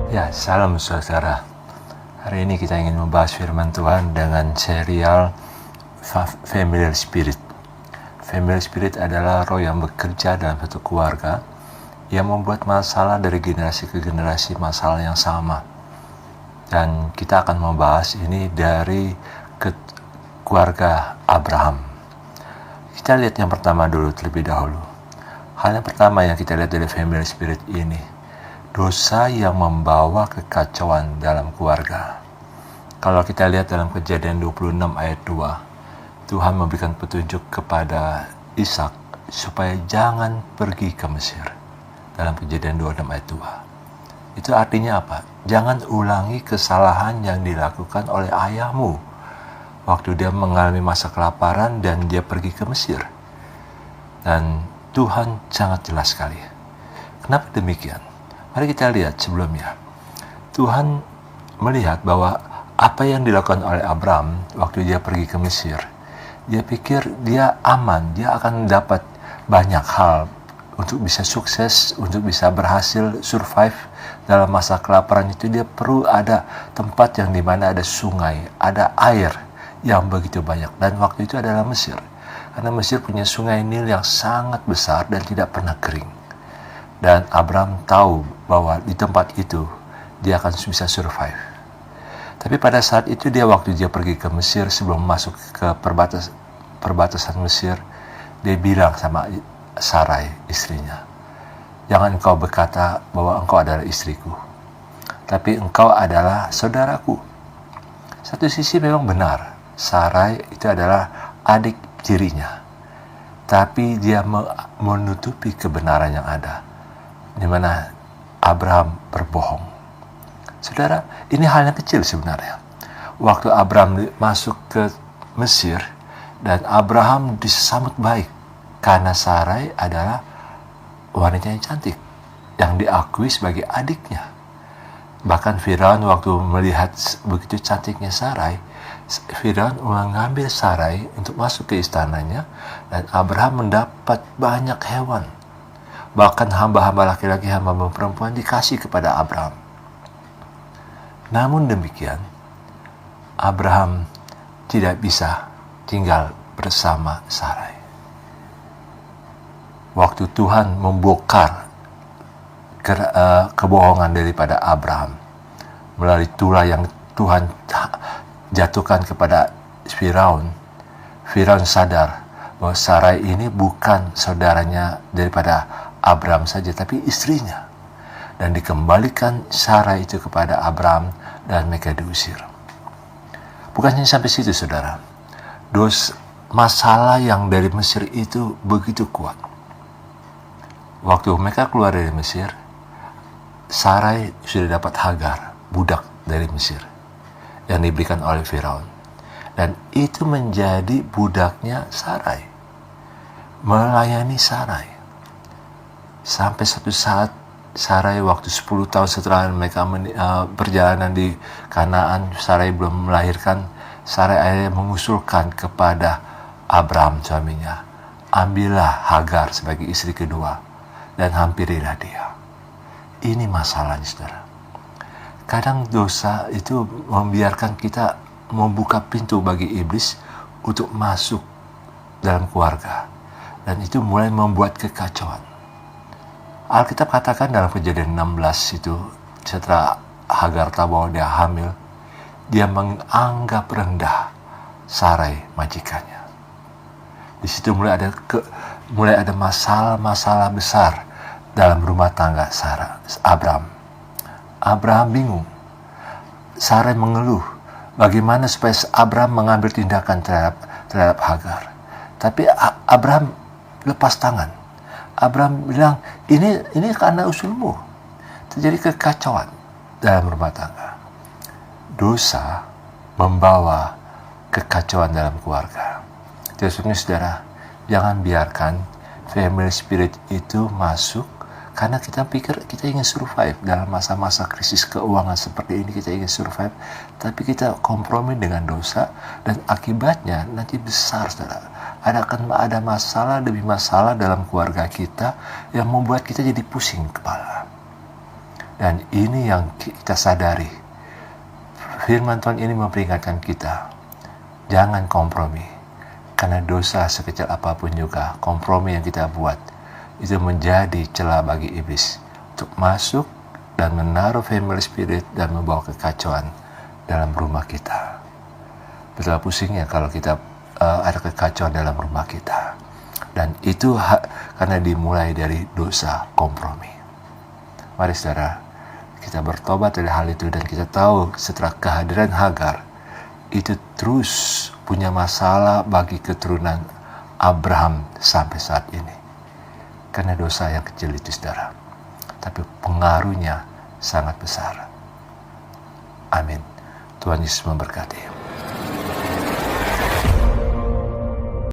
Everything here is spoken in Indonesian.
Ya, salam saudara. Hari ini kita ingin membahas firman Tuhan dengan serial Familiar Spirit. Familiar Spirit adalah roh yang bekerja dalam satu keluarga yang membuat masalah dari generasi ke generasi, masalah yang sama. Dan kita akan membahas ini dari keluarga Abraham. Kita lihat yang pertama dulu terlebih dahulu. Hal yang pertama yang kita lihat dari Familiar Spirit ini, dosa yang membawa kekacauan dalam keluarga. Kalau kita lihat dalam Kejadian 26 ayat 2, Tuhan memberikan petunjuk kepada Ishak supaya jangan pergi ke Mesir. Dalam Kejadian 26 ayat 2. Itu artinya apa? Jangan ulangi kesalahan yang dilakukan oleh ayahmu waktu dia mengalami masa kelaparan dan dia pergi ke Mesir. Dan Tuhan sangat jelas sekali. Kenapa demikian? Mari kita lihat sebelumnya. Tuhan melihat bahwa apa yang dilakukan oleh Abraham waktu dia pergi ke Mesir, dia pikir dia aman, dia akan dapat banyak hal untuk bisa sukses, untuk bisa berhasil survive dalam masa kelaparan itu. Dia perlu ada tempat yang dimana ada sungai, ada air yang begitu banyak. Dan waktu itu adalah Mesir. Karena Mesir punya sungai Nil yang sangat besar dan tidak pernah kering. Dan Abraham tahu bahwa di tempat itu dia akan bisa survive. Tapi pada saat itu waktu dia pergi ke Mesir, sebelum masuk ke perbatasan Mesir, dia bilang sama Sarai, istrinya, "Jangan engkau berkata bahwa engkau adalah istriku, tapi engkau adalah saudaraku." Satu sisi memang benar, Sarai itu adalah adik tirinya. Tapi dia menutupi kebenaran yang ada, di mana Abraham berbohong. Saudara, ini hal yang kecil sebenarnya. Waktu Abraham masuk ke Mesir dan Abraham disambut baik karena Sarai adalah wanita yang cantik yang diakui sebagai adiknya. Bahkan Firaun waktu melihat begitu cantiknya Sarai, Firaun mengambil Sarai untuk masuk ke istananya dan Abraham mendapat banyak hewan. Bahkan hamba-hamba laki-laki, hamba perempuan dikasih kepada Abraham. Namun demikian, Abraham tidak bisa tinggal bersama Sarai. Waktu Tuhan membongkar kebohongan daripada Abraham melalui tulah yang Tuhan jatuhkan kepada Firaun, Firaun sadar bahwa Sarai ini bukan saudaranya daripada Abraham saja, tapi istrinya. Dan dikembalikan Sarai itu kepada Abraham dan mereka diusir. Bukan hanya sampai situ, saudara. Masalah yang dari Mesir itu begitu kuat. Waktu mereka keluar dari Mesir, Sarai sudah dapat Hagar, budak dari Mesir, yang diberikan oleh Firaun. Dan itu menjadi budaknya Sarai, melayani Sarai. Sampai satu saat Sarai waktu 10 tahun setelah mereka perjalanan di Kanaan, Sarai belum melahirkan. Sarai akhirnya mengusulkan kepada Abraham suaminya, "Ambillah Hagar sebagai istri kedua dan hampirilah dia." Ini masalahnya, saudara. Kadang dosa itu membiarkan kita membuka pintu bagi iblis untuk masuk dalam keluarga. Dan itu mulai membuat kekacauan. Alkitab katakan dalam Kejadian 16 itu, setelah Hagar tahu bahwa dia hamil, dia menganggap rendah Sarai majikannya. Di situ mulai ada masalah-masalah besar dalam rumah tangga Abraham. Abraham bingung. Sarai mengeluh bagaimana supaya Abraham mengambil tindakan terhadap Hagar. Tapi Abraham lepas tangan. Abraham bilang, ini karena usulmu. Terjadi kekacauan dalam rumah tangga. Dosa membawa kekacauan dalam keluarga. Jadi saudara, jangan biarkan family spirit itu masuk, karena kita pikir kita ingin survive dalam masa-masa krisis keuangan seperti ini. Kita ingin survive, tapi kita kompromi dengan dosa, dan akibatnya nanti besar, saudara. Ada masalah demi masalah dalam keluarga kita yang membuat kita jadi pusing kepala. Dan ini yang kita sadari. Firman Tuhan ini memperingatkan kita, jangan kompromi. Karena dosa sekecil apapun juga, kompromi yang kita buat, itu menjadi celah bagi iblis untuk masuk dan menaruh family spirit dan membawa kekacauan dalam rumah kita. Betapa pusingnya kalau kita ada kekacauan dalam rumah kita. Dan itu karena dimulai dari dosa kompromi. Mari saudara, kita bertobat dari hal itu, dan kita tahu setelah kehadiran Hagar, itu terus punya masalah bagi keturunan Abraham sampai saat ini. Karena dosa yang kecil itu saudara, tapi pengaruhnya sangat besar. Amin. Tuhan Yesus memberkati.